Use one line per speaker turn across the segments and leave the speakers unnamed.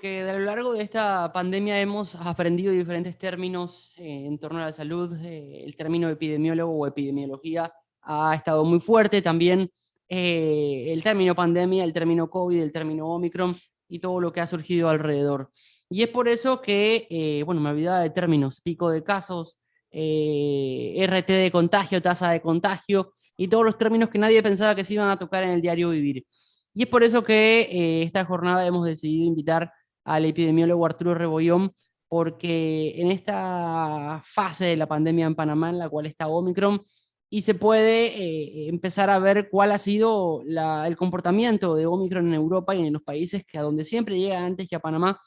Que a lo largo de esta pandemia hemos aprendido diferentes términos en torno a la salud. El término epidemiólogo o epidemiología ha estado muy fuerte. También el término pandemia, el término COVID, el término Omicron y todo lo que ha surgido alrededor. Y es por eso que, bueno, me olvidaba de términos, pico de casos, RT de contagio, tasa de contagio y todos los términos que nadie pensaba que se iban a tocar en el diario vivir. Y es por eso que esta jornada hemos decidido invitar al epidemiólogo Arturo Rebollón, porque en esta fase de la pandemia en Panamá, en la cual está Omicron, y se puede empezar a ver cuál ha sido el comportamiento de Omicron en Europa y en los países que a donde siempre llega antes que a Panamá.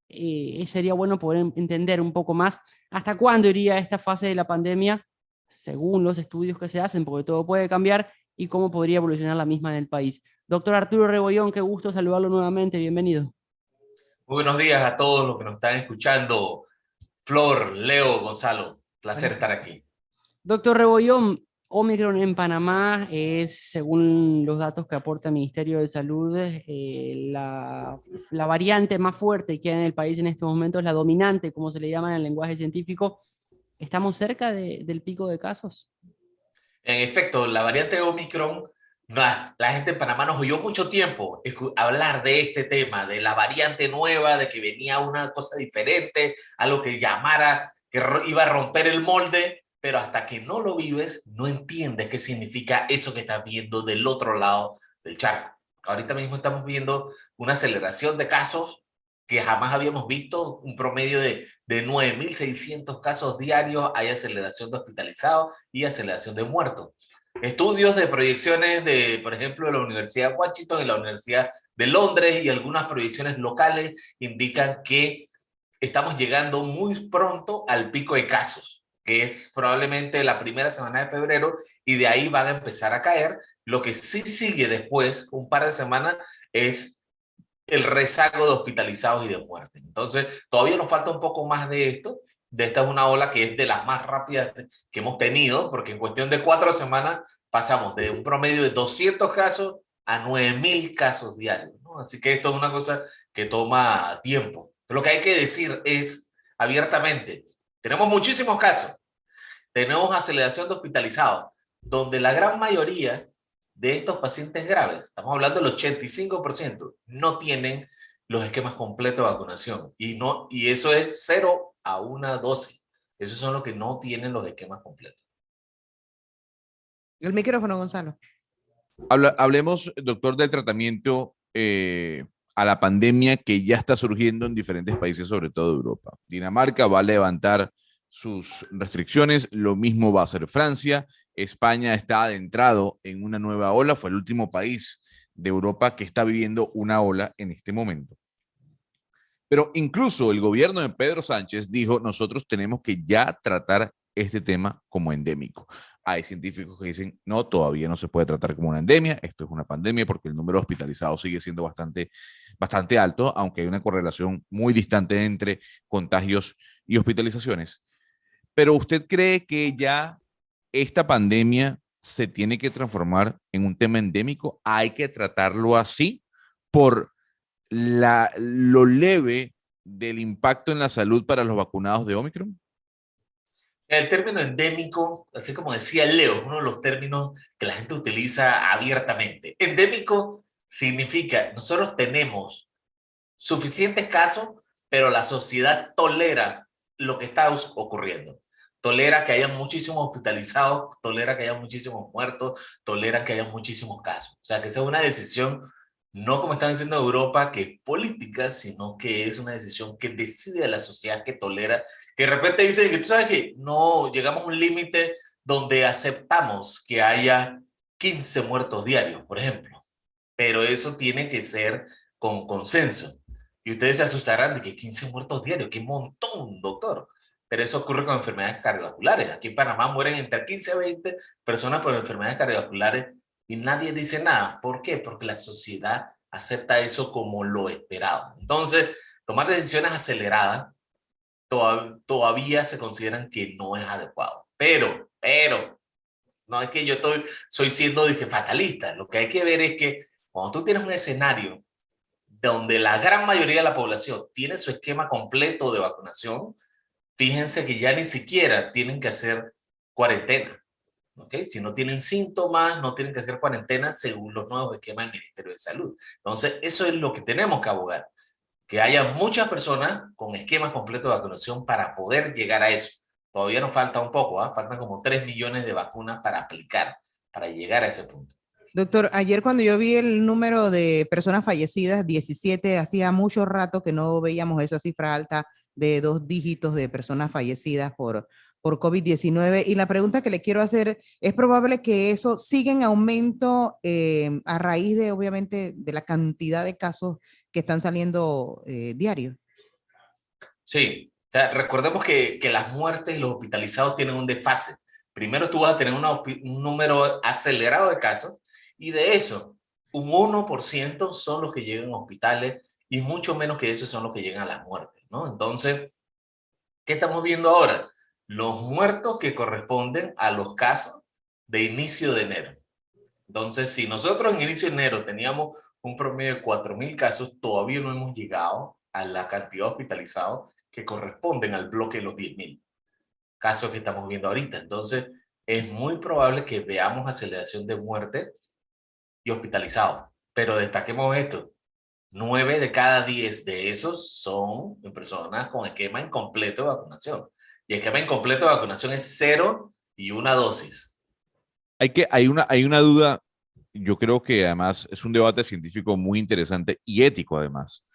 Sería bueno poder entender un poco más hasta cuándo iría esta fase de la pandemia, según los estudios que se hacen, porque todo puede cambiar, y cómo podría evolucionar la misma en el país. Doctor Arturo Rebollón, qué gusto saludarlo nuevamente, bienvenido.
Muy buenos días a todos los que nos están escuchando. Flor, Leo, Gonzalo, placer estar
Perfecto.
aquí.
Doctor Rebollón, Omicron en Panamá es, según los datos que aporta el Ministerio de Salud, la variante más fuerte que hay en el país en estos momentos, la dominante, como se le llama en el lenguaje científico. ¿Estamos cerca del pico de casos?
En efecto, la variante Omicron, la gente en Panamá nos oyó mucho tiempo hablar de este tema, de la variante nueva, de que venía una cosa diferente, algo que llamara, que iba a romper el molde, pero hasta que no lo vives, no entiendes qué significa eso que estás viendo del otro lado del charco. Ahorita mismo estamos viendo una aceleración de casos que jamás habíamos visto, un promedio de 9.600 casos diarios, hay aceleración de hospitalizados y aceleración de muertos. Estudios de proyecciones de, por ejemplo, de la Universidad de Washington y la Universidad de Londres y algunas proyecciones locales indican que estamos llegando muy pronto al pico de casos, que es probablemente la primera semana de febrero, y de ahí van a empezar a caer. Lo que sí sigue después, un par de semanas, es el rezago de hospitalizados y de muertes. Entonces, todavía nos falta un poco más de esto. De esta es una ola que es de las más rápidas que hemos tenido, porque en cuestión de 4 semanas pasamos de un promedio de 200 casos a 9.000 casos diarios, ¿no? Así que esto es una cosa que toma tiempo. Pero lo que hay que decir es abiertamente, tenemos muchísimos casos, tenemos aceleración de hospitalizados, donde la gran mayoría de estos pacientes graves, estamos hablando del 85%, no tienen los esquemas completos de vacunación. Y eso es 0 a 1 dosis. Esos son los que no tienen los esquemas completos.
El micrófono, Gonzalo.
Hablemos, doctor, del tratamiento a la pandemia que ya está surgiendo en diferentes países, sobre todo Europa. Dinamarca va a levantar sus restricciones, lo mismo va a hacer Francia. España está adentrado en una nueva ola, fue el último país de Europa que está viviendo una ola en este momento. Pero incluso el gobierno de Pedro Sánchez dijo, nosotros tenemos que ya tratar este tema como endémico. Hay científicos que dicen, no, todavía no se puede tratar como una endemia, esto es una pandemia porque el número de hospitalizados sigue siendo bastante alto, aunque hay una correlación muy distante entre contagios y hospitalizaciones. Pero ¿usted cree que ya esta pandemia se tiene que transformar en un tema endémico? ¿Hay que tratarlo así por lo leve del impacto en la salud para los vacunados de Omicron?
El término endémico, así como decía Leo, es uno de los términos que la gente utiliza abiertamente. Endémico significa, nosotros tenemos suficientes casos, pero la sociedad tolera lo que está ocurriendo. Tolera que haya muchísimos hospitalizados, tolera que haya muchísimos muertos, tolera que haya muchísimos casos. O sea, que sea una decisión, no como están diciendo Europa, que es política, sino que es una decisión que decide la sociedad, que tolera, que de repente dice que tú sabes que no llegamos a un límite donde aceptamos que haya 15 muertos diarios, por ejemplo. Pero eso tiene que ser con consenso. Y ustedes se asustarán de que 15 muertos diarios, qué montón, doctor. Pero eso ocurre con enfermedades cardiovasculares. Aquí en Panamá mueren entre 15 y 20 personas por enfermedades cardiovasculares y nadie dice nada. ¿Por qué? Porque la sociedad acepta eso como lo esperado. Entonces, tomar decisiones aceleradas todavía se consideran que no es adecuado. Pero, no es que soy siendo de que fatalista. Lo que hay que ver es que cuando tú tienes un escenario donde la gran mayoría de la población tiene su esquema completo de vacunación, fíjense que ya ni siquiera tienen que hacer cuarentena. ¿Okay? Si no tienen síntomas, no tienen que hacer cuarentena según los nuevos esquemas del Ministerio de Salud. Entonces, eso es lo que tenemos que abogar, que haya muchas personas con esquemas completos de vacunación para poder llegar a eso. Todavía nos falta un poco, ¿eh? Faltan como 3 millones de vacunas para aplicar, para llegar a ese punto.
Doctor, ayer cuando yo vi el número de personas fallecidas, 17, hacía mucho rato que no veíamos esa cifra alta de 2 dígitos de personas fallecidas por COVID-19. Y la pregunta que le quiero hacer, ¿es probable que eso siga en aumento a raíz de, obviamente, de la cantidad de casos que están saliendo diario?
Sí, o sea, recordemos que las muertes y los hospitalizados tienen un desfase. Primero tú vas a tener un número acelerado de casos y de eso, un 1% son los que llegan a hospitales y mucho menos que eso son los que llegan a las muertes, ¿no? Entonces, ¿qué estamos viendo ahora? Los muertos que corresponden a los casos de inicio de enero. Entonces, si nosotros en inicio de enero teníamos un promedio de 4.000 casos, todavía no hemos llegado a la cantidad de hospitalizados que corresponden al bloque de los 10.000 casos que estamos viendo ahorita. Entonces, es muy probable que veamos aceleración de muerte y hospitalizados. Pero destaquemos esto, 9 de cada 10 de esos son personas con esquema incompleto de vacunación. Y esquema incompleto de vacunación es 0 y 1 dosis.
Hay una duda, yo creo que además es un debate científico muy interesante y ético además,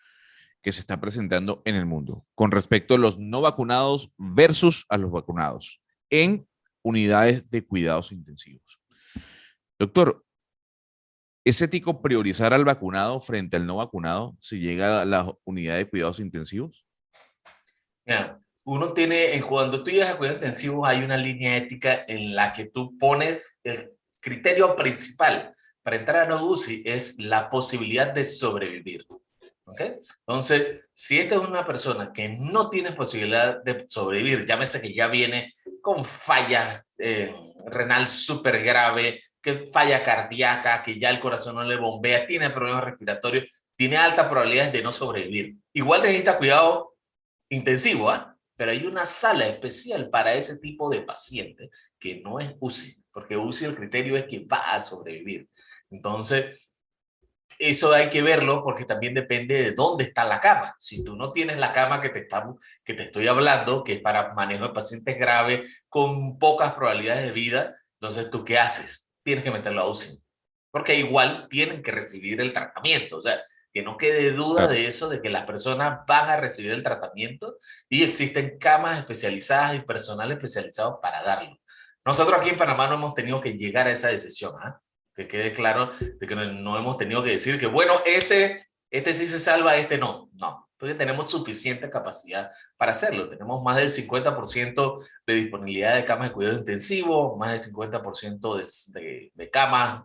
que se está presentando en el mundo con respecto a los no vacunados versus a los vacunados en unidades de cuidados intensivos. Doctor, ¿es ético priorizar al vacunado frente al no vacunado si llega a la unidad de cuidados intensivos?
Mira, uno tiene, cuando tú llegas a cuidados intensivos hay una línea ética en la que tú pones el criterio principal para entrar a la UCI es la posibilidad de sobrevivir. ¿Okay? Entonces, si esta es una persona que no tiene posibilidad de sobrevivir, llámese que ya viene con falla renal súper grave, que falla cardíaca, que ya el corazón no le bombea, tiene problemas respiratorios, tiene altas probabilidades de no sobrevivir. Igual necesita cuidado intensivo, ¿eh? Pero hay una sala especial para ese tipo de pacientes que no es UCI, porque UCI el criterio es que va a sobrevivir. Entonces, eso hay que verlo porque también depende de dónde está la cama. Si tú no tienes la cama que te estoy hablando, que es para manejo de pacientes graves con pocas probabilidades de vida, entonces ¿tú qué haces? Tienes que meterlo a UCI. Porque igual tienen que recibir el tratamiento. O sea, que no quede duda
Claro.
de eso, de que las personas van a recibir el tratamiento y existen camas especializadas y personal especializado para darlo. Nosotros aquí en Panamá no hemos tenido que llegar a esa decisión, ¿eh? Que quede claro de que no hemos tenido que decir que, bueno, este sí se salva, este no. No, porque tenemos suficiente capacidad para hacerlo. Tenemos más del 50% de disponibilidad de camas de cuidado intensivo, más del 50% de camas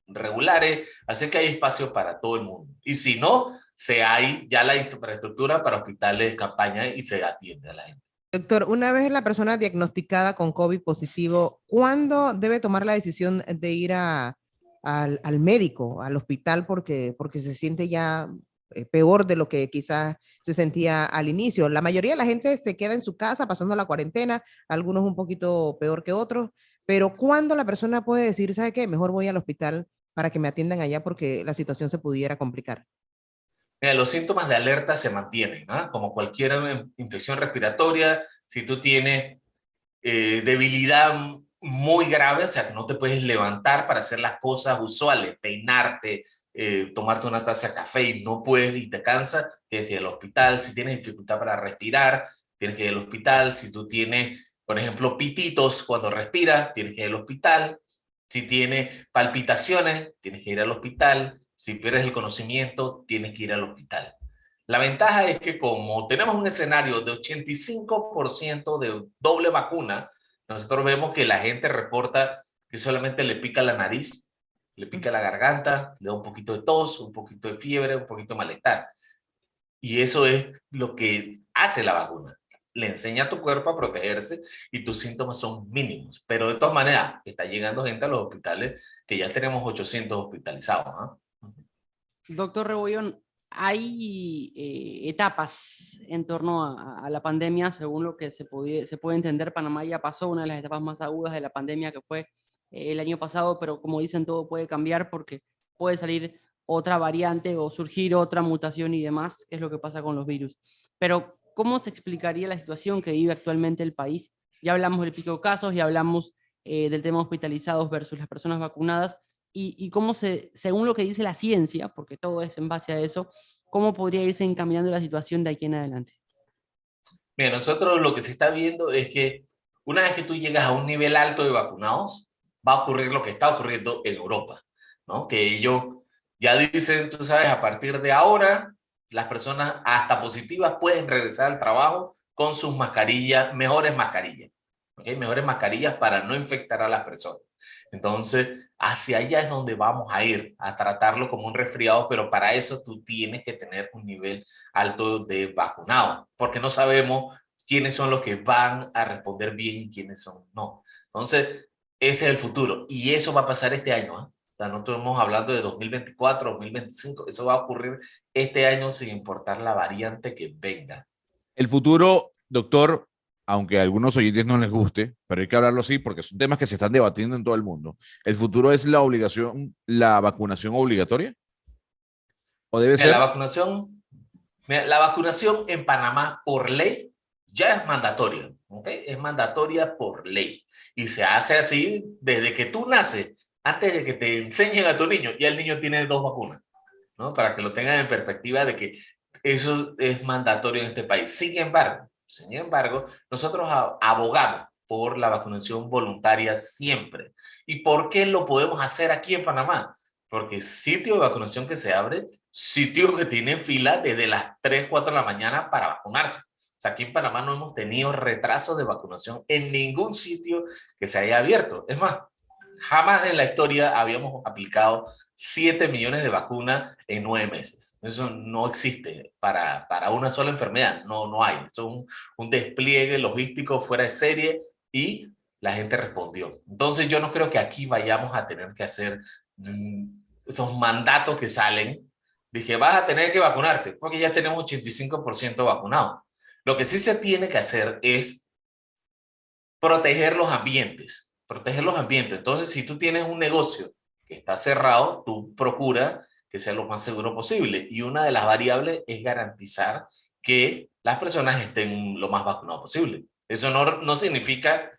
regulares, así que hay espacio para todo el mundo. Y si no, hay ya la infraestructura para hospitales de campaña y se atiende a la gente.
Doctor, una vez la persona diagnosticada con COVID positivo, ¿cuándo debe tomar la decisión de ir al médico, al hospital, porque se siente ya peor de lo que quizás se sentía al inicio? La mayoría de la gente se queda en su casa pasando la cuarentena, algunos un poquito peor que otros, pero ¿cuándo la persona puede decir, ¿sabe qué? Mejor voy al hospital para que me atiendan allá porque la situación se pudiera complicar.
Mira, los síntomas de alerta se mantienen, ¿no? Como cualquier infección respiratoria, si tú tienes debilidad muy grave, o sea, que no te puedes levantar para hacer las cosas usuales, peinarte, tomarte una taza de café y no puedes y te cansas, tienes que ir al hospital. Si tienes dificultad para respirar, tienes que ir al hospital. Si tú tienes, por ejemplo, pititos cuando respiras, tienes que ir al hospital. Si tienes palpitaciones, tienes que ir al hospital. Si pierdes el conocimiento, tienes que ir al hospital. La ventaja es que como tenemos un escenario de 85% de doble vacuna, nosotros vemos que la gente reporta que solamente le pica la nariz, le pica la garganta, le da un poquito de tos, un poquito de fiebre, un poquito de malestar. Y eso es lo que hace la vacuna. Le enseña a tu cuerpo a protegerse y tus síntomas son mínimos. Pero de todas maneras, está llegando gente a los hospitales que ya tenemos 800 hospitalizados, ¿no?
Doctor Rebollón, hay etapas en torno a la pandemia, según lo que se puede entender. Panamá ya pasó una de las etapas más agudas de la pandemia, que fue el año pasado, pero como dicen, todo puede cambiar porque puede salir otra variante o surgir otra mutación y demás, que es lo que pasa con los virus. Pero, ¿cómo se explicaría la situación que vive actualmente el país? Ya hablamos del pico de casos, ya hablamos del tema hospitalizados versus las personas vacunadas, y cómo según lo que dice la ciencia, porque todo es en base a eso, cómo podría irse encaminando la situación de aquí en adelante.
Mira, nosotros lo que se está viendo es que una vez que tú llegas a un nivel alto de vacunados, va a ocurrir lo que está ocurriendo en Europa, ¿no? Que ellos ya dicen, tú sabes, a partir de ahora, las personas hasta positivas pueden regresar al trabajo con sus mascarillas, mejores mascarillas, ¿ok? Mejores mascarillas para no infectar a las personas. Entonces, hacia allá es donde vamos a ir, a tratarlo como un resfriado, pero para eso tú tienes que tener un nivel alto de vacunados, porque no sabemos quiénes son los que van a responder bien y quiénes son no. Entonces, ese es el futuro y eso va a pasar este año, ¿eh? O sea, no estamos hablando de 2024, 2025, eso va a ocurrir este año sin importar la variante que venga.
El futuro, doctor, aunque a algunos oyentes no les guste, pero hay que hablarlo así porque son temas que se están debatiendo en todo el mundo. ¿El futuro es la vacunación obligatoria? ¿O debe ser?
La vacunación en Panamá por ley ya es mandatoria, ¿ok? Es mandatoria por ley y se hace así desde que tú naces, antes de que te enseñen a tu niño, ya el niño tiene 2 vacunas, ¿no? Para que lo tengan en perspectiva de que eso es mandatorio en este país. Sin embargo, nosotros abogamos por la vacunación voluntaria siempre. ¿Y por qué lo podemos hacer aquí en Panamá? Porque sitio de vacunación que se abre, sitios que tienen fila desde las 3, 4 de la mañana para vacunarse. O sea, aquí en Panamá no hemos tenido retrasos de vacunación en ningún sitio que se haya abierto. Es más, jamás en la historia habíamos aplicado 7 millones de vacunas en 9 meses. Eso no existe para una sola enfermedad. No hay. Eso es un despliegue logístico fuera de serie y la gente respondió. Entonces yo no creo que aquí vayamos a tener que hacer esos mandatos que salen. Dije, vas a tener que vacunarte porque ya tenemos 85% vacunado. Lo que sí se tiene que hacer es proteger los ambientes. Proteger los ambientes. Entonces, si tú tienes un negocio que está cerrado, tú procuras que sea lo más seguro posible. Y una de las variables es garantizar que las personas estén lo más vacunadas posible. Eso no significa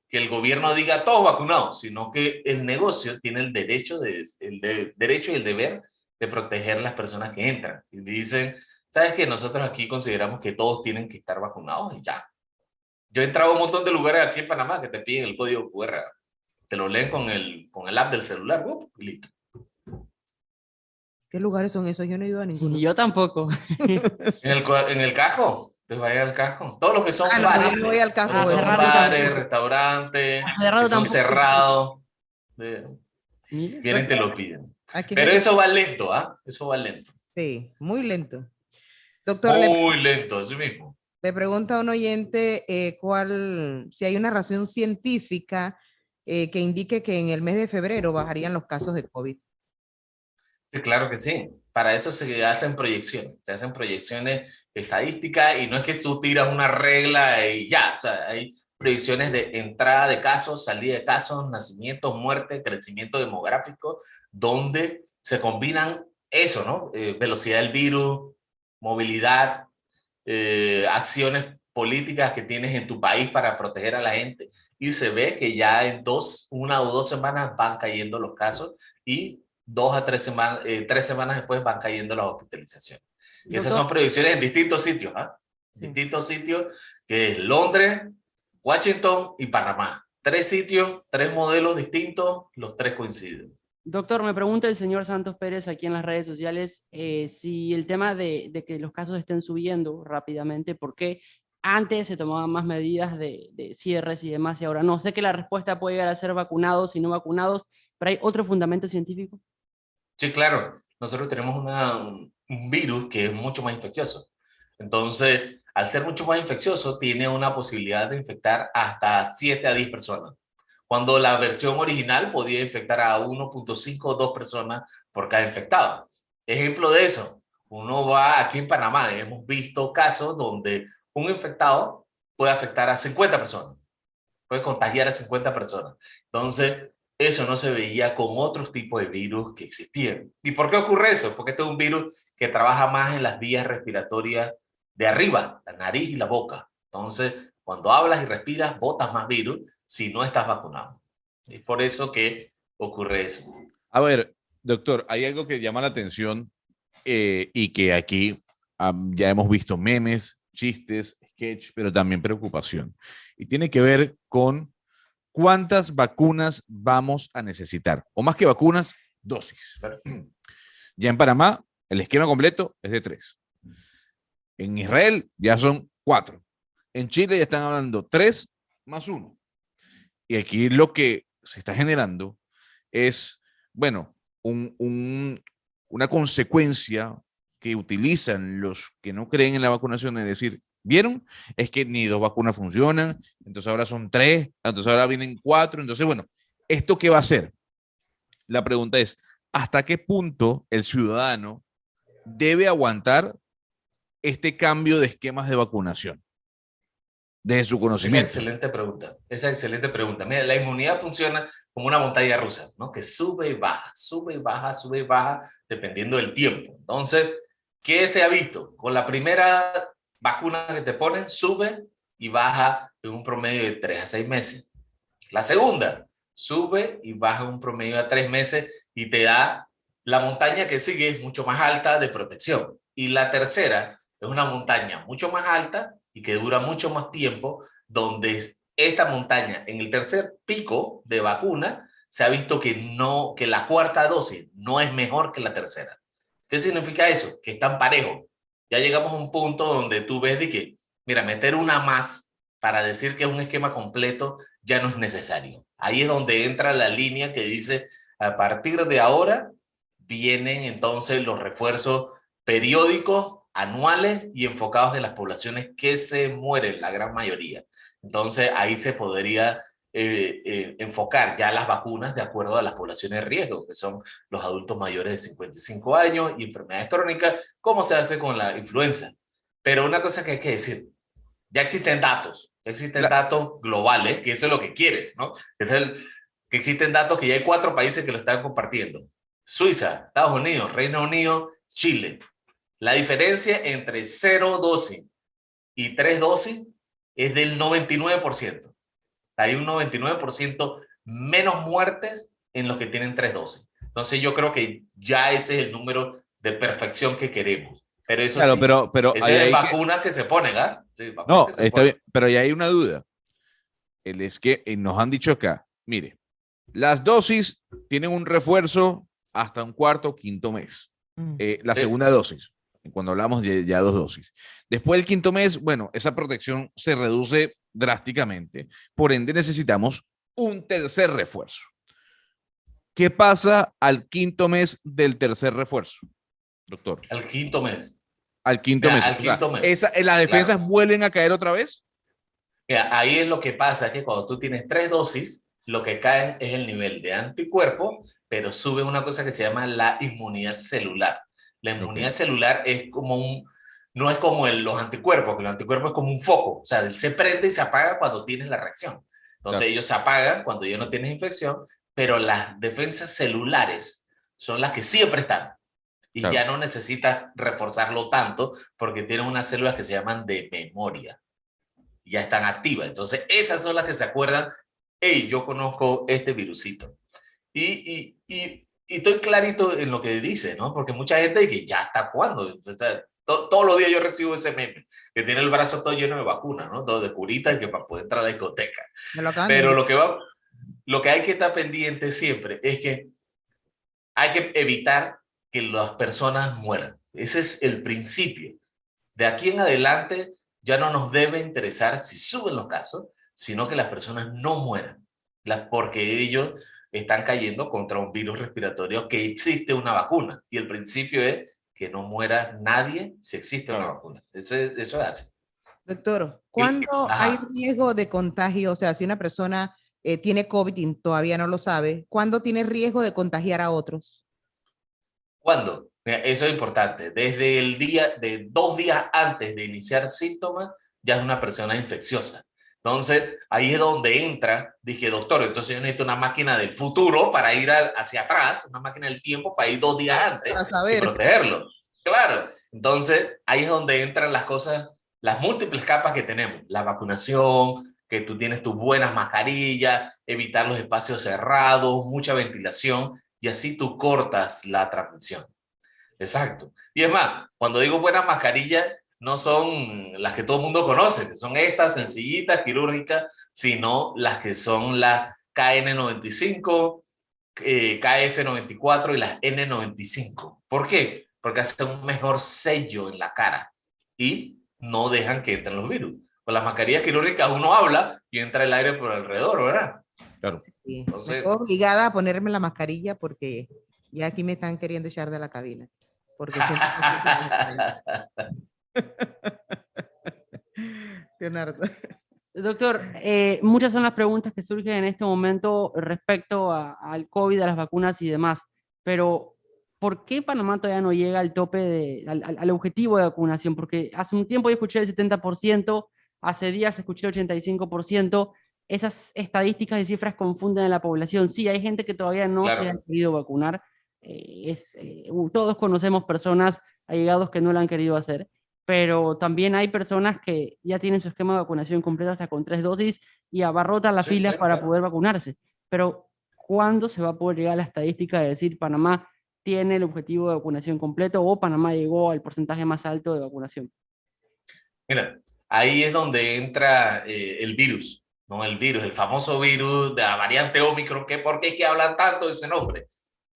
que el gobierno diga todos vacunados, sino que el negocio tiene el derecho y el deber de proteger a las personas que entran. Y dicen, ¿sabes qué? Nosotros aquí consideramos que todos tienen que estar vacunados y ya. Yo he entrado a un montón de lugares aquí en Panamá que te piden el código QR. Te lo leen con el app del celular. Y listo.
¿Qué lugares son esos? Yo no he ido a ninguno.
Yo tampoco.
En el Cajo. Te vaya al Cajo. Todos los que son
No,
bares.
yo no voy al Cajo.
Todos los que son bares, restaurantes, que son cerrados. Vienen y te lo piden. Pero eso va lento, ¿ah? Eso va lento.
Sí, muy lento. Doctor,
muy lento, así mismo.
Le pregunta a un oyente si hay una razón científica que indique que en el mes de febrero bajarían los casos de COVID.
Sí, claro que sí. Para eso se hacen proyecciones. Se hacen proyecciones estadísticas y no es que tú tiras una regla y ya. O sea, hay proyecciones de entrada de casos, salida de casos, nacimientos, muerte, crecimiento demográfico, donde se combinan eso, ¿no? Velocidad del virus, movilidad, acciones políticas que tienes en tu país para proteger a la gente y se ve que ya en 1 o 2 semanas van cayendo los casos y 2 a 3 semanas, 3 semanas después van cayendo las hospitalizaciones. Y esas son predicciones en distintos sitios, ¿ah? Sí. Distintos sitios, que es Londres, Washington y Panamá. 3 sitios, 3 modelos distintos, los 3 coinciden.
Doctor, me pregunta el señor Santos Pérez aquí en las redes sociales si el tema de que los casos estén subiendo rápidamente, ¿por qué antes se tomaban más medidas de cierres y demás y ahora no? Sé que la respuesta puede llegar a ser vacunados y no vacunados, pero ¿hay otro fundamento científico?
Sí, claro. Nosotros tenemos un virus que es mucho más infeccioso. Entonces, al ser mucho más infeccioso, tiene una posibilidad de infectar hasta 7 a 10 personas. Cuando la versión original podía infectar a 1.5 o 2 personas por cada infectado. Ejemplo de eso, Uno va aquí en Panamá, hemos visto casos donde un infectado puede afectar a 50 personas, puede contagiar a 50 personas. Entonces, eso no se veía con otros tipos de virus que existían. ¿Y por qué ocurre eso? Porque este es un virus que trabaja más en las vías respiratorias de arriba, la nariz y la boca. Entonces, cuando hablas y respiras, botas más virus si no estás vacunado. Es por eso que ocurre eso.
A ver, doctor, hay algo que llama la atención y que aquí ya hemos visto memes, chistes, sketch, pero también preocupación. Y tiene que ver con cuántas vacunas vamos a necesitar. O más que vacunas, dosis. Ya en Panamá, el esquema completo es de 3. En Israel ya son 4. En Chile ya están hablando 3 más 1. Y aquí lo que se está generando es, bueno, una consecuencia que utilizan los que no creen en la vacunación, es decir, ¿vieron? Es que ni 2 vacunas funcionan, entonces ahora son 3, entonces ahora vienen 4, entonces bueno, ¿esto qué va a hacer? La pregunta es, ¿hasta qué punto el ciudadano debe aguantar este cambio de esquemas de vacunación? Desde su conocimiento.
Esa excelente pregunta. Mira, la inmunidad funciona como una montaña rusa, ¿no? Que sube y baja, sube y baja, sube y baja, dependiendo del tiempo. Entonces, ¿qué se ha visto? Con la primera vacuna que te ponen, sube y baja en un promedio de 3 a 6 meses. La segunda, sube y baja en un promedio de 3 meses y te da la montaña que sigue es mucho más alta de protección. Y la tercera es una montaña mucho más alta y que dura mucho más tiempo, donde esta montaña, en el tercer pico de vacuna, se ha visto que la cuarta dosis no es mejor que la tercera. ¿Qué significa eso? Que están parejos. Ya llegamos a un punto donde tú ves de que, mira, meter una más para decir que es un esquema completo ya no es necesario. Ahí es donde entra la línea que dice, a partir de ahora vienen entonces los refuerzos periódicos, anuales y enfocados en las poblaciones que se mueren, la gran mayoría. Entonces ahí se podría enfocar ya las vacunas de acuerdo a las poblaciones de riesgo, que son los adultos mayores de 55 años y enfermedades crónicas, como se hace con la influenza. Pero una cosa que hay que decir, ya existen datos globales, que eso es lo que quieres, ¿no? Que existen datos que ya hay 4 países que lo están compartiendo. Suiza, Estados Unidos, Reino Unido, Chile. La diferencia entre 0 dosis y 3 dosis es del 99%. Hay un 99% menos muertes en los que tienen 3 dosis. Entonces yo creo que ya ese es el número de perfección que queremos. Pero eso
claro,
sí,
pero
eso es vacunas que se ponen, ¿ah? Sí,
no, está bien, pero ya hay una duda. Es que nos han dicho acá, mire, las dosis tienen un refuerzo hasta un cuarto o quinto mes. La segunda dosis, cuando hablamos de ya 2 dosis. Después del quinto mes, bueno, esa protección se reduce drásticamente. Por ende, necesitamos un tercer refuerzo. ¿Qué pasa al quinto mes del tercer refuerzo, doctor?
Al quinto mes.
Al quinto mes.
Al quinto mes.
¿Las defensas vuelven a caer otra vez?
Mira, ahí es lo que pasa, es que cuando tú tienes 3 dosis, lo que caen es el nivel de anticuerpos, pero sube una cosa que se llama la inmunidad celular. La inmunidad celular es como no es como los anticuerpos, que los anticuerpos es como un foco, o sea, él se prende y se apaga cuando tienes la reacción. Entonces ellos se apagan cuando ya no tienes infección, pero las defensas celulares son las que siempre están. Y ya no necesitas reforzarlo tanto porque tienen unas células que se llaman de memoria. Ya están activas. Entonces esas son las que se acuerdan, hey, yo conozco este virusito. Y estoy clarito en lo que dice, ¿no? Porque mucha gente dice, ¿ya hasta cuándo? O sea, todos los días yo recibo ese meme, que tiene el brazo todo lleno de vacunas, ¿no? Todo de curitas y que para poder entrar a la discoteca. Pero lo que hay que estar pendiente siempre es que hay que evitar que las personas mueran. Ese es el principio. De aquí en adelante ya no nos debe interesar si suben los casos, sino que las personas no mueran, porque ellos están cayendo contra un virus respiratorio que existe una vacuna. Y el principio es que no muera nadie si existe una vacuna. Eso es así.
Doctor, ¿cuándo hay riesgo de contagio? O sea, si una persona tiene COVID y todavía no lo sabe, ¿cuándo tiene riesgo de contagiar a otros?
¿Cuándo? Mira, eso es importante. Desde el día, de 2 días antes de iniciar síntomas, ya es una persona infecciosa. Entonces, ahí es donde entra, dije, doctor, entonces yo necesito una máquina del futuro para ir hacia atrás, una máquina del tiempo para ir 2 días antes
Para
y
saber.
protegerlo. Claro. Entonces, ahí es donde entran las cosas, las múltiples capas que tenemos. La vacunación, que tú tienes tus buenas mascarillas, evitar los espacios cerrados, mucha ventilación, y así tú cortas la transmisión. Exacto. Y es más, cuando digo buenas mascarillas, no son las que todo el mundo conoce, que son estas sencillitas, quirúrgicas, sino las que son las KN95, KF94 y las N95. ¿Por qué? Porque hacen un mejor sello en la cara y no dejan que entren los virus. Con las mascarillas quirúrgicas uno habla y entra el aire por alrededor, ¿verdad?
Claro.
Sí, me
Entonces,
veo obligada a ponerme la mascarilla porque ya aquí me están queriendo echar de la cabina. Porque siento Leonardo.
Doctor, muchas son las preguntas que surgen en este momento respecto al COVID, a las vacunas y demás, pero ¿por qué Panamá todavía no llega al tope, al objetivo de vacunación? Porque hace un tiempo yo escuché el 70%, hace días escuché el 85%, esas estadísticas y cifras confunden a la población. Sí, hay gente que todavía no se ha
claro.
querido vacunar, todos conocemos personas allegados que no lo han querido hacer, pero también hay personas que ya tienen su esquema de vacunación completo hasta con 3 dosis y abarrotan las
Sí,
filas
claro,
para
claro.
poder vacunarse. Pero, ¿cuándo se va a poder llegar a la estadística de decir Panamá tiene el objetivo de vacunación completo o Panamá llegó al porcentaje más alto de vacunación?
Mira, ahí es donde entra el virus, ¿no? El virus, el famoso virus de la variante Omicron. ¿Por qué hay que hablar tanto de ese nombre?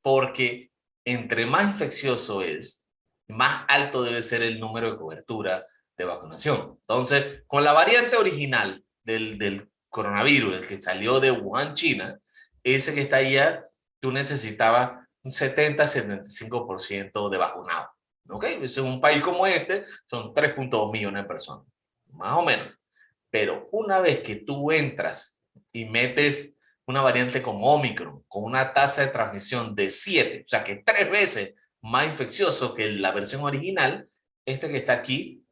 Porque entre más infeccioso es, más alto debe ser el número de cobertura de vacunación. Entonces, con la variante original del coronavirus, el que salió de Wuhan, China, ese que está allá, tú necesitabas un 70-75% de vacunados. ¿Ok? En un país como este, son 3.2 millones de personas, más o menos. Pero una vez que tú entras y metes una variante como Omicron, con una tasa de transmisión de 7, o sea que 3 veces más infeccioso que la versión original, este que está aquí,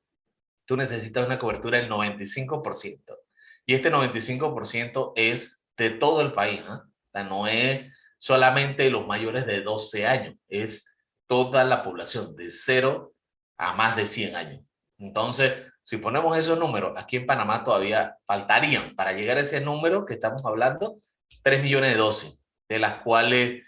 tú necesitas una cobertura del 95%. Y este 95% es de todo el país, ¿eh? O sea, no es solamente los mayores de 12 años, es toda la población, de 0 a más de 100 años. Entonces, si ponemos esos números, aquí en Panamá todavía faltarían, para llegar a ese número que estamos hablando, 3 millones de dosis, de las cuales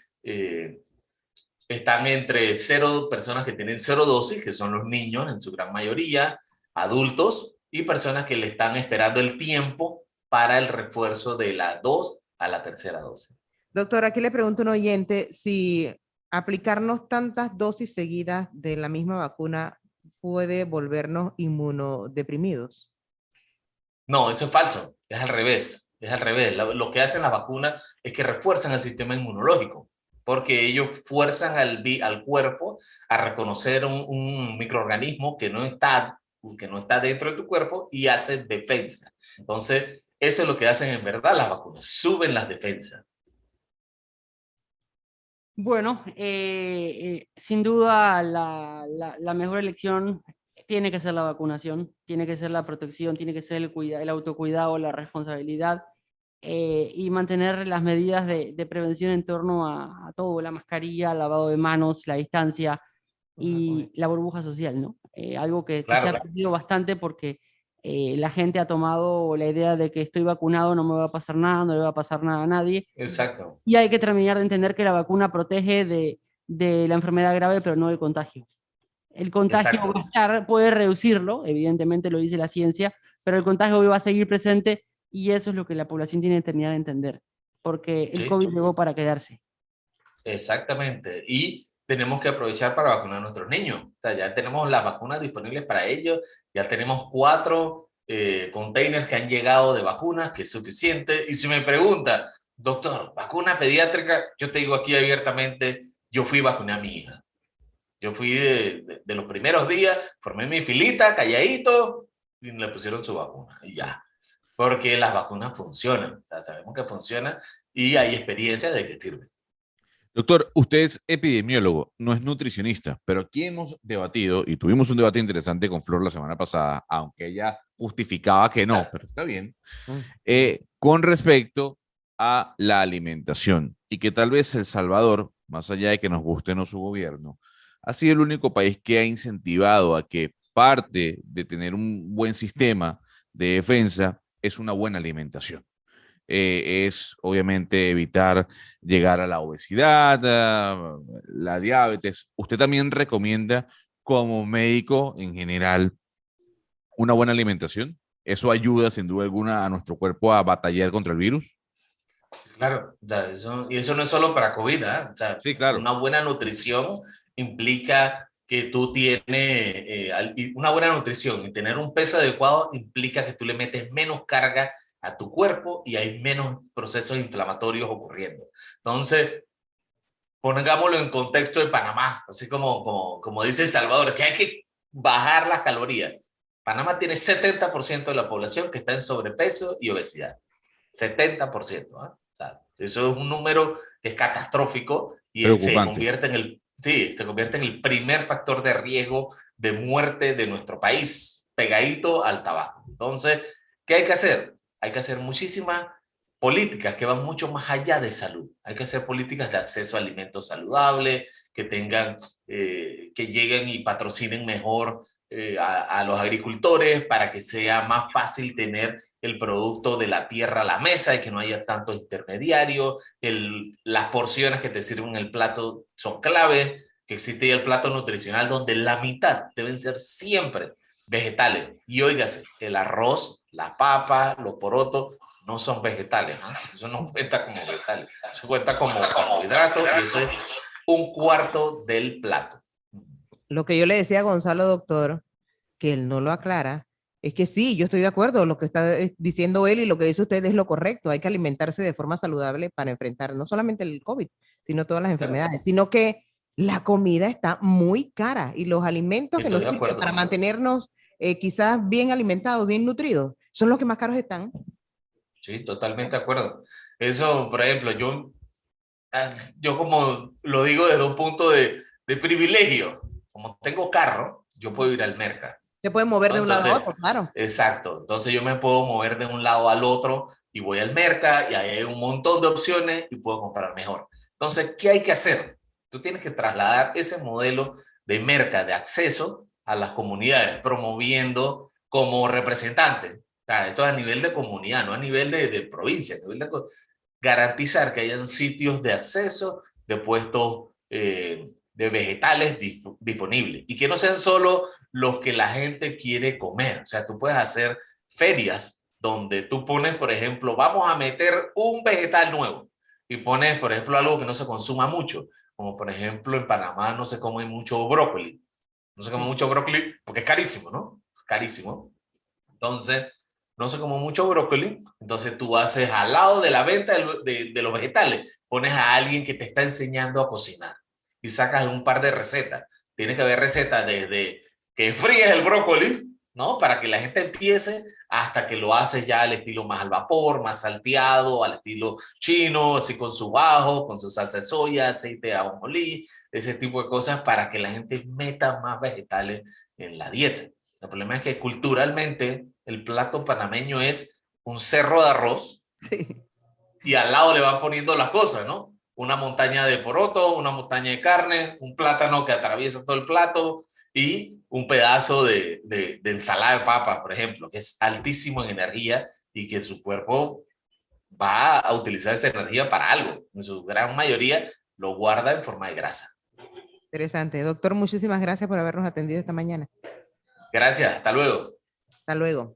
están entre 0 personas que tienen 0 dosis, que son los niños en su gran mayoría, adultos y personas que le están esperando el tiempo para el refuerzo de la 2 a la tercera dosis.
Doctor, aquí le pregunto a un oyente si aplicarnos tantas dosis seguidas de la misma vacuna puede volvernos inmunodeprimidos.
No, eso es falso, es al revés, es al revés. Lo que hacen las vacunas es que refuerzan el sistema inmunológico, porque ellos fuerzan al cuerpo a reconocer un microorganismo que no está dentro de tu cuerpo y hace defensa. Entonces, eso es lo que hacen en verdad las vacunas, suben las defensas.
Bueno, sin duda la mejor elección tiene que ser la vacunación, tiene que ser la protección, tiene que ser el autocuidado, la responsabilidad y mantener las medidas de prevención en torno a todo, la mascarilla, el lavado de manos, la distancia y la burbuja social, ¿no? Algo que se
Claro,
ha
claro.
perdido bastante porque la gente ha tomado la idea de que estoy vacunado, no me va a pasar nada, no le va a pasar nada a nadie.
Exacto.
Y hay que terminar de entender que la vacuna protege de la enfermedad grave, pero no del contagio. El contagio
Exacto.
va a estar, puede reducirlo, evidentemente lo dice la ciencia, pero el contagio va a seguir presente y eso es lo que la población tiene que terminar de entender, porque el
Sí,
COVID llegó para quedarse.
exactamente. Y tenemos que aprovechar para vacunar a nuestros niños. O sea, ya tenemos las vacunas disponibles para ellos, ya tenemos 4 containers que han llegado de vacunas, que es suficiente. Y si me pregunta, doctor, ¿vacuna pediátrica? Yo te digo aquí abiertamente, yo fui a vacunar a mi hija. Yo fui de los primeros días, formé mi filita, calladito, y le pusieron su vacuna y ya. Porque las vacunas funcionan, o sea, sabemos que funcionan y hay experiencia de que sirven.
Doctor, usted es epidemiólogo, no es nutricionista, pero aquí hemos debatido y tuvimos un debate interesante con Flor la semana pasada, aunque ella justificaba que no, pero está bien, con respecto a la alimentación y que tal vez El Salvador, más allá de que nos guste o no su gobierno, ha sido el único país que ha incentivado a que parte de tener un buen sistema de defensa es una buena alimentación. Es obviamente evitar llegar a la obesidad, la diabetes. ¿Usted también recomienda como médico en general una buena alimentación? ¿Eso ayuda sin duda alguna a nuestro cuerpo a batallar contra el virus?
Claro, o sea, y eso no es solo para COVID, ¿ah? O sea,
Sí, claro.
una buena nutrición implica que tú tienes y una buena nutrición y tener un peso adecuado implica que tú le metes menos carga a tu cuerpo y hay menos procesos inflamatorios ocurriendo. Entonces, pongámoslo en contexto de Panamá, así como dice El Salvador, que hay que bajar las calorías. Panamá tiene 70% de la población que está en sobrepeso y obesidad. 70%. ¿Ah? O sea, eso es un número que es catastrófico y
Preocupante.
se convierte en el primer factor de riesgo de muerte de nuestro país, pegadito al tabaco. Entonces, ¿qué hay que hacer? Hay que hacer muchísimas políticas que van mucho más allá de salud. Hay que hacer políticas de acceso a alimentos saludables, que tengan, que lleguen y patrocinen mejor a los agricultores para que sea más fácil tener el producto de la tierra a la mesa y que no haya tanto intermediario. Las porciones que te sirven en el plato son clave, que existe ya el plato nutricional donde la mitad deben ser siempre vegetales. Y óigase, el arroz, la papa, los porotos no son vegetales, ¿no? Eso no cuenta como vegetales, eso cuenta como carbohidratos y eso es un cuarto del plato.
Lo que yo le decía a Gonzalo, doctor, que él no lo aclara, es que sí, yo estoy de acuerdo, lo que está diciendo él y lo que dice usted es lo correcto, hay que alimentarse de forma saludable para enfrentar no solamente el COVID, sino todas las enfermedades, sino que la comida está muy cara y los alimentos que
Estoy
nos
de
sirven para
acuerdo.
mantenernos quizás bien alimentados, bien nutridos, son los que más caros están.
Sí, totalmente de acuerdo. Eso, por ejemplo, yo como lo digo desde un punto de privilegio, como tengo carro, yo puedo ir al mercado.
Se pueden mover
¿No?
de un lado a
Entonces,
otro, claro.
exacto. Entonces yo me puedo mover de un lado al otro y voy al mercado y ahí hay un montón de opciones y puedo comprar mejor. Entonces, ¿qué hay que hacer? Tú tienes que trasladar ese modelo de mercado, de acceso a las comunidades, promoviendo como representante. O sea, esto es a nivel de comunidad, no a nivel de provincia, a nivel de garantizar que hayan sitios de acceso de puestos de vegetales disponibles y que no sean solo los que la gente quiere comer. O sea, tú puedes hacer ferias donde tú pones, por ejemplo, vamos a meter un vegetal nuevo y pones, por ejemplo, algo que no se consuma mucho, como por ejemplo en Panamá no se come mucho brócoli. No se come mucho brócoli porque es carísimo, ¿no? Carísimo. Entonces, no se come mucho brócoli, entonces tú haces al lado de la venta de los vegetales, pones a alguien que te está enseñando a cocinar y sacas un par de recetas. Tiene que haber recetas desde que fríes el brócoli, ¿no? Para que la gente empiece hasta que lo haces ya al estilo más al vapor, más salteado, al estilo chino, así con su ajo, con su salsa de soya, aceite de ajonjolí, ese tipo de cosas para que la gente meta más vegetales en la dieta. El problema es que culturalmente el plato panameño es un cerro de arroz
Sí.
y al lado le van poniendo las cosas, ¿no? Una montaña de poroto, una montaña de carne, un plátano que atraviesa todo el plato y un pedazo de ensalada de papa, por ejemplo, que es altísimo en energía y que su cuerpo va a utilizar esa energía para algo. En su gran mayoría lo guarda en forma de grasa.
Interesante. Doctor, muchísimas gracias por habernos atendido esta mañana.
Gracias, hasta luego.
Hasta luego.